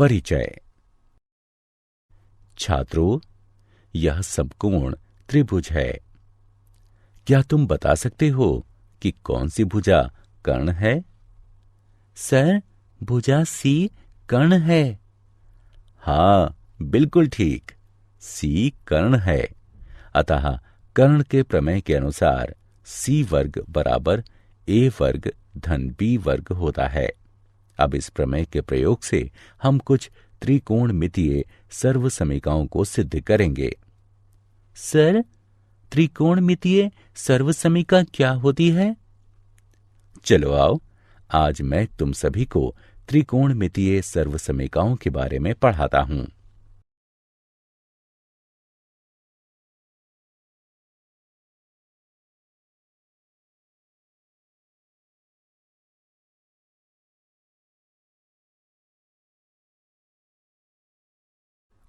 परिचय। छात्रों, यह समकोण त्रिभुज है। क्या तुम बता सकते हो कि कौन सी भुजा कर्ण है? सर, भुजा सी कर्ण है। हाँ, बिल्कुल ठीक। सी कर्ण है। अतः कर्ण के प्रमेय के अनुसार सी वर्ग बराबर ए वर्ग धन बी वर्ग होता है। अब इस प्रमेय के प्रयोग से हम कुछ त्रिकोणमितीय सर्वसमीकाओं को सिद्ध करेंगे। सर, त्रिकोणमितीय सर्वसमीका क्या होती है? चलो आओ, आज मैं तुम सभी को त्रिकोणमितीय सर्वसमीकाओं के बारे में पढ़ाता हूं।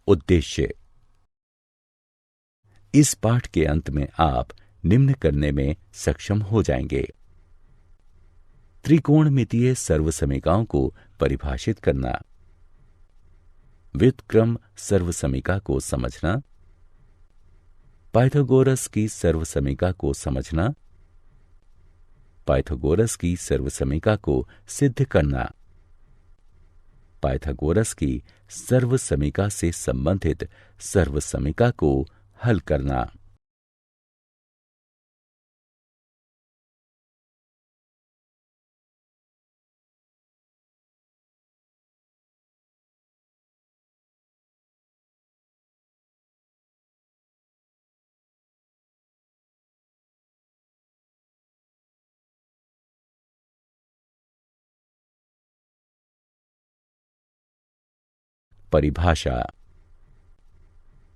उद्देश्य। इस पाठ के अंत में आप निम्न करने में सक्षम हो जाएंगे। त्रिकोणमितीय सर्वसमीकाओं को परिभाषित करना, व्युत्क्रम सर्वसमीका को समझना, पाइथागोरस की सर्वसमीका को समझना, पाइथागोरस की सर्वसमीका को सिद्ध करना, पाइथागोरस की सर्वसमीका से संबंधित सर्वसमीका को हल करना। परिभाषा।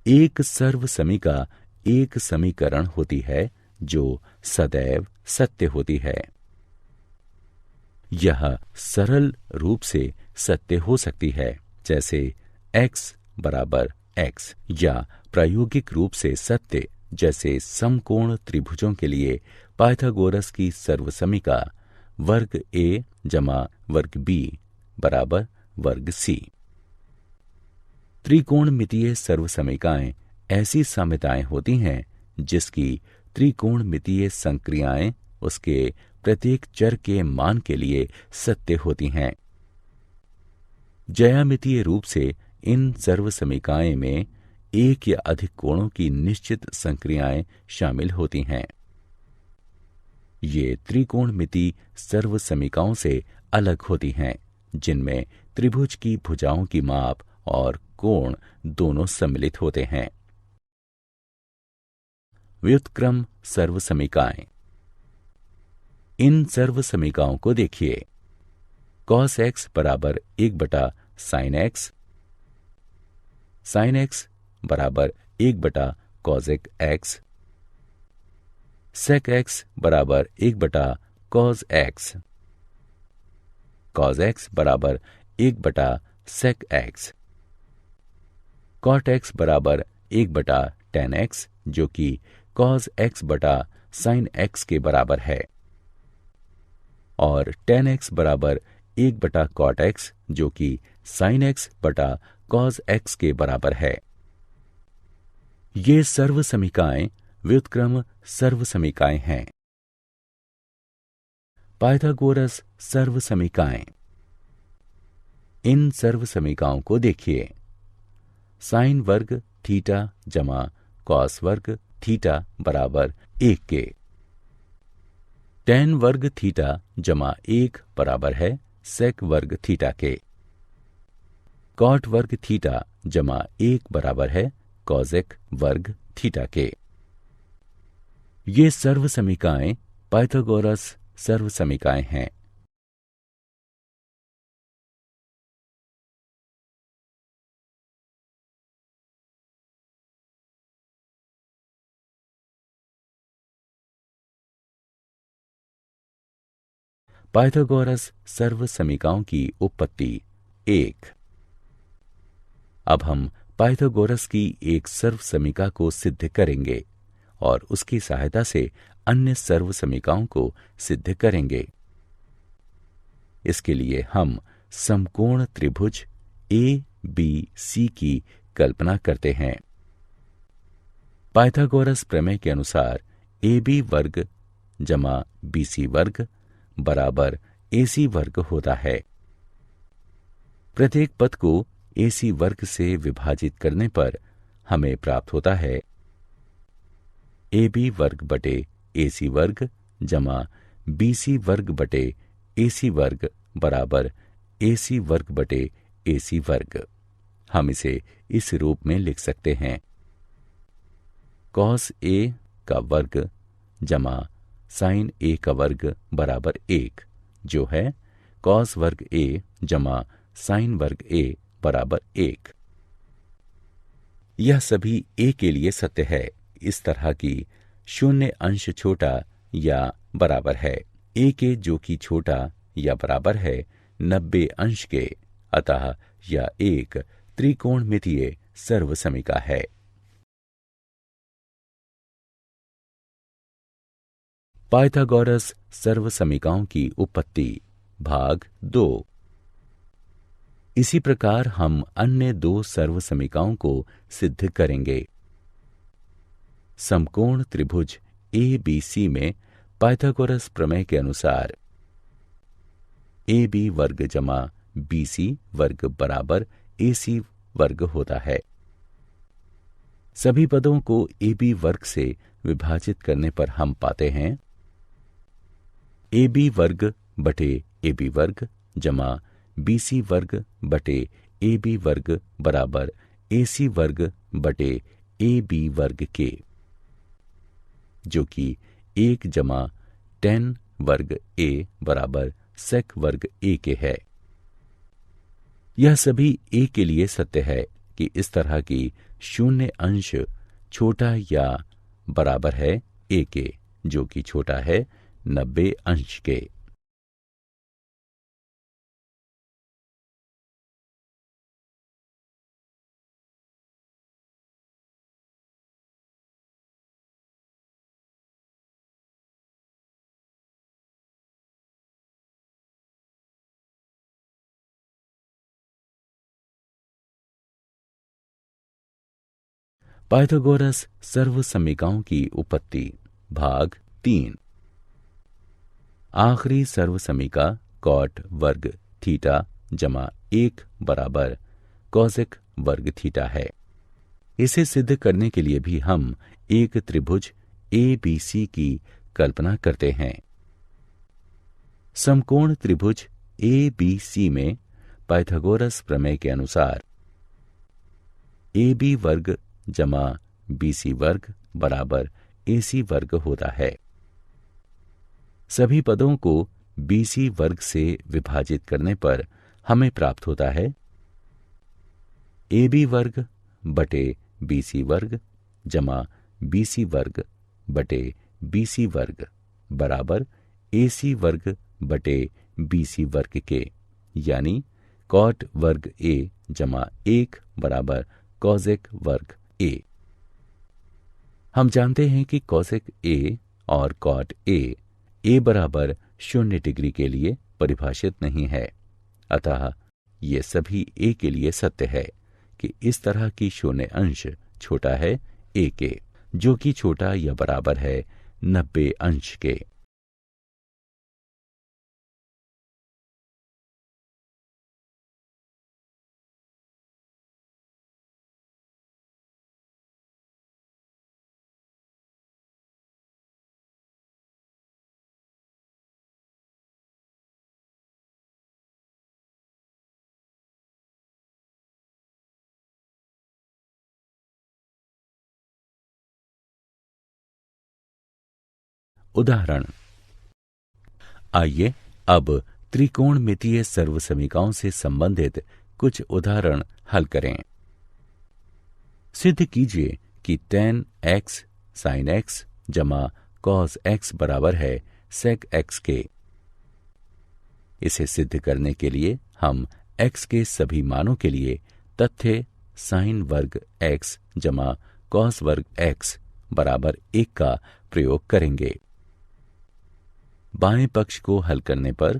एक सर्वसमीका एक समीकरण होती है जो सदैव सत्य होती है। यह सरल रूप से सत्य हो सकती है, जैसे x बराबर x, या प्रायोगिक रूप से सत्य, जैसे समकोण त्रिभुजों के लिए पाइथागोरस की सर्वसमीका वर्ग a जमा वर्ग b बराबर वर्ग c। त्रिकोणमितीय सर्वसमीकाएं ऐसी साम्यताएं होती हैं जिसकी त्रिकोणमितीय संक्रियाएं उसके प्रत्येक चर के मान के लिए सत्य होती हैं। ज्यामितीय रूप से इन सर्वसमीकाएं में एक या अधिक कोणों की निश्चित संक्रियाएं शामिल होती हैं। ये त्रिकोणमिति सर्वसमीकाओं से अलग होती हैं, जिनमें त्रिभुज की भुजाओं की माप और कोण दोनों सम्मिलित होते हैं। व्युत्क्रम सर्वसमीकाएं। इन सर्वसमीकाओं को देखिए। cos x बराबर 1 sin x, sin x बराबर 1 cosec x, sec x बराबर 1 cos x, cos x बराबर 1 sec x, cot x बराबर 1 tan x, जो कि cos x sin x के बराबर है, और tan x बराबर 1 cot x, जो कि sin x cos x के बराबर है। ये सर्वसमीकाएं व्युत्क्रम सर्वसमीकाएं हैं। पाइथागोरस सर्वसमीकाएं। इन सर्वसमीकाओं को देखिए। साइन वर्ग थीटा जमा कॉस वर्ग थीटा बराबर 1 के, टैन वर्ग थीटा जमा 1 बराबर है सेक वर्ग थीटा के, कॉट वर्ग थीटा जमा 1 बराबर है कॉजेक वर्ग थीटा के। ये सर्वसमीकाएं पाइथागोरस सर्वसमीकाएं हैं। पाइथागोरस सर्वसमीकाओं की उत्पत्ति 1। अब हम पाइथागोरस की एक सर्वसमीका को सिद्ध करेंगे और उसकी सहायता से अन्य सर्वसमीकाओं को सिद्ध करेंगे। इसके लिए हम समकोण त्रिभुज ए बी सी की कल्पना करते हैं। पाइथागोरस प्रमेय के अनुसार ए बी वर्ग जमा बी सी वर्ग बराबर ए सी वर्ग होता है। प्रत्येक पद को ए सी वर्ग से विभाजित करने पर हमें प्राप्त होता है ए बी वर्ग बटे ए सी वर्ग जमा बी सी वर्ग बटे ए सी वर्ग बराबर ए सी वर्ग बटे ए सी वर्ग। हम इसे इस रूप में लिख सकते हैं कॉस ए का वर्ग जमा साइन ए का वर्ग बराबर 1, जो है कॉस वर्ग ए जमा साइन वर्ग ए बराबर 1। यह सभी ए के लिए सत्य है। इस तरह की शून्य अंश छोटा या बराबर है ए के, जो कि छोटा या बराबर है 90 अंश के। अतः यह एक त्रिकोणमितीय सर्वसमिका है। पाइथागोरस सर्वसमिकाओं की उत्पत्ति भाग 2। इसी प्रकार हम अन्य 2 सर्वसमिकाओं को सिद्ध करेंगे। समकोण त्रिभुज ए बी सी में पाइथागोरस प्रमेय के अनुसार ए बी वर्ग जमा बी सी वर्ग बराबर ए सी वर्ग होता है। सभी पदों को ए बी वर्ग से विभाजित करने पर हम पाते हैं ए बी वर्ग बटे ए बी वर्ग जमा बी सी वर्ग बटे ए बी वर्ग बराबर ए सी वर्ग बटे ए बी वर्ग के, जो कि 1 जमा tan वर्ग ए बराबर sec वर्ग ए के है। यह सभी ए के लिए सत्य है कि इस तरह की शून्य अंश छोटा या बराबर है ए के, जो कि छोटा है 90 अंश के। पाइथागोरस सर्वसमिकाओं की उत्पत्ति भाग 3। आखिरी सर्वसमिका कॉट वर्ग थीटा जमा 1 बराबर कॉसेक वर्ग थीटा है। इसे सिद्ध करने के लिए भी हम एक त्रिभुज ए बी सी की कल्पना करते हैं। समकोण त्रिभुज ए बी सी में पाइथागोरस प्रमेय के अनुसार ए बी वर्ग जमा बी सी वर्ग बराबर ए सी वर्ग होता है। सभी पदों को बी सी वर्ग से विभाजित करने पर हमें प्राप्त होता है ए बी वर्ग बटे बी सी वर्ग जमा बी सी वर्ग बटे बी सी वर्ग बराबर ए सी वर्ग बटे बी सी वर्ग के, यानी कॉट वर्ग ए जमा 1 बराबर कॉसेक वर्ग ए। हम जानते हैं कि कॉसेक ए और कॉट ए बराबर 0 डिग्री के लिए परिभाषित नहीं है। अतः ये सभी ए के लिए सत्य है कि इस तरह की शून्य अंश छोटा है ए के, जो कि छोटा या बराबर है 90 अंश के। उदाहरण। आइए अब त्रिकोणमितीय सर्वसमिकाओं से संबंधित कुछ उदाहरण हल करें। सिद्ध कीजिए कि tan x sin x जमा cos x बराबर है sec x के। इसे सिद्ध करने के लिए हम x के सभी मानों के लिए तथ्य sin वर्ग x जमा cos वर्ग x बराबर 1 का प्रयोग करेंगे। बाएं पक्ष को हल करने पर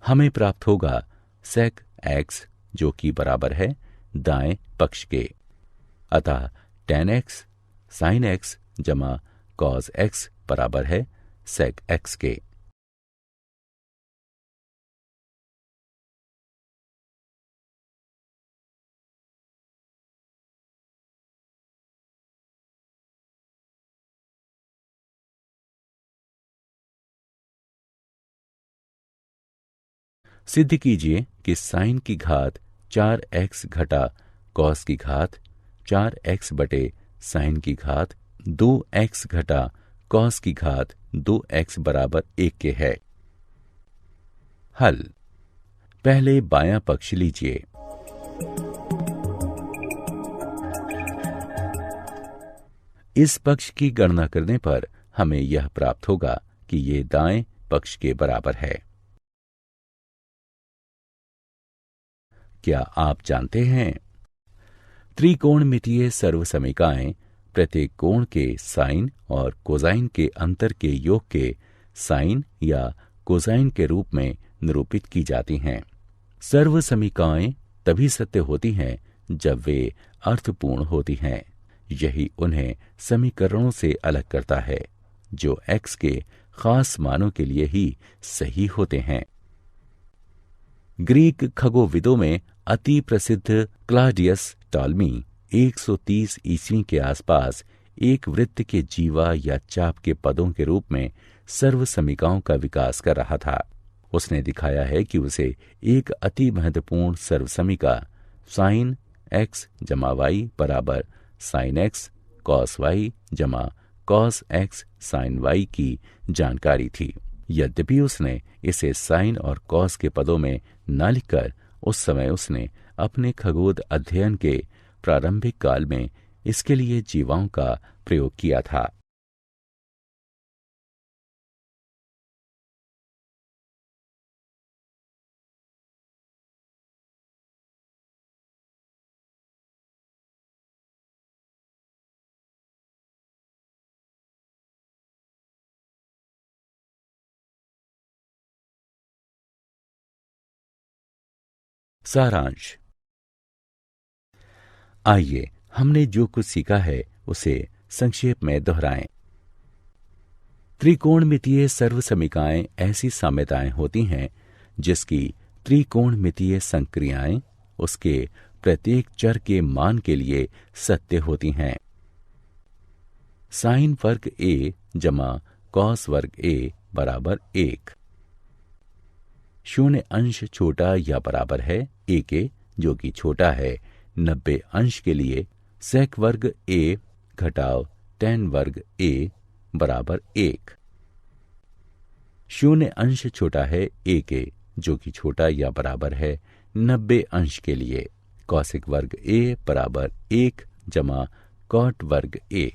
हमें प्राप्त होगा सेक एक्स जो कि बराबर है दाएं पक्ष के। अतः tan x sin x जमा cos x बराबर है sec x के। सिद्ध कीजिए कि साइन की घात 4x घटा कॉस की घात 4x बटे साइन की घात 2x घटा कॉस की घात 2x बराबर 1 के है। हल। पहले बायां पक्ष लीजिए। इस पक्ष की गणना करने पर हमें यह प्राप्त होगा कि ये दाएं पक्ष के बराबर है। क्या आप जानते हैं त्रिकोणमितीय सर्वसमीकाएं प्रत्येक कोण के साइन और कोसाइन के अंतर के योग के साइन या कोसाइन के रूप में निरूपित की जाती हैं। सर्वसमीकाएं तभी सत्य होती हैं जब वे अर्थपूर्ण होती हैं। यही उन्हें समीकरणों से अलग करता है जो x के खास मानों के लिए ही सही होते हैं। ग्रीक खगोविदों में अति प्रसिद्ध क्लाडियस टॉलमी 130 ईस्वी के आसपास एक वृत्त के जीवा या चाप के पदों के रूप में सर्वसमीकाओं का विकास कर रहा था। उसने दिखाया है कि उसे एक अति महत्वपूर्ण सर्वसमीका साइन x जमा y बराबर साइन x कॉस y जमा कॉस x साइन y की जानकारी थी। यद्यपि उसने इसे साइन और कॉस के पदों में न लिखकर उस समय उसने अपने खगोल अध्ययन के प्रारंभिक काल में इसके लिए जीवाओं का प्रयोग किया था। सारांश। आइए हमने जो कुछ सीखा है उसे संक्षेप में दोहराएं। त्रिकोणमितीय सर्वसमीकाएं ऐसी साम्यताएं होती हैं जिसकी त्रिकोणमितीय संक्रियाएं उसके प्रत्येक चर के मान के लिए सत्य होती हैं। साइन वर्ग a जमा कॉस वर्ग a बराबर 1। शून्य अंश छोटा या बराबर है a के जो कि छोटा है 90 अंश के लिए सेक वर्ग a घटाव tan वर्ग a बराबर 1। शून्य अंश छोटा है a के जो कि छोटा या बराबर है 90 अंश के लिए कॉसिक वर्ग a बराबर 1 जमा कॉट वर्ग a।